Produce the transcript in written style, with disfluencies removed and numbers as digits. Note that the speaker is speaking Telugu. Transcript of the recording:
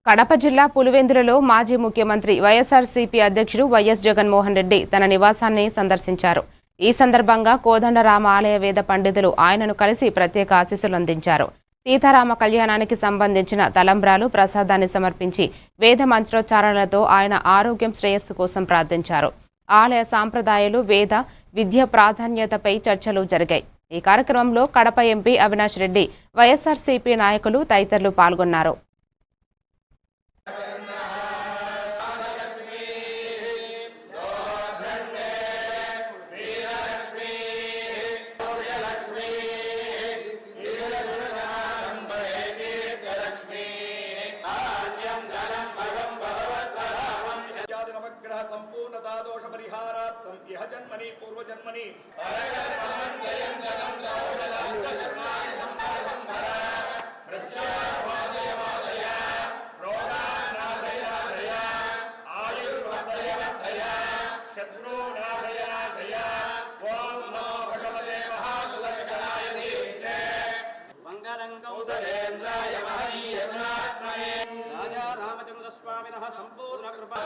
కడప జిల్లా పులివెందులలో మాజీ ముఖ్యమంత్రి వైఎస్ఆర్సీపీ అధ్యక్షుడు వైఎస్ జగన్మోహన్ రెడ్డి తన నివాసాన్ని సందర్శించారు. ఈ సందర్భంగా కోదండరామ ఆలయ వేద పండితులు ఆయనను కలిసి ప్రత్యేక ఆశీస్సులు అందించారు. సీతారామ కళ్యాణానికి సంబంధించిన తలంబ్రాలు ప్రసాదాన్ని సమర్పించి వేద మంత్రోచ్చారణలతో ఆయన ఆరోగ్యం శ్రేయస్సు కోసం ప్రార్థించారు. ఆలయ సాంప్రదాయాలు, వేద విద్య ప్రాధాన్యతపై చర్చలు జరిగాయి. ఈ కార్యక్రమంలో కడప ఎంపీ అవినాష్ రెడ్డి, వైఎస్ఆర్సీపీ నాయకులు తదితరులు పాల్గొన్నారు. संपूर्णता दोष परिहारार्थम यह जन्मनि पूर्व जन्मनि राजा रामचंद्र स्वामिनः संपूर्ण कृपा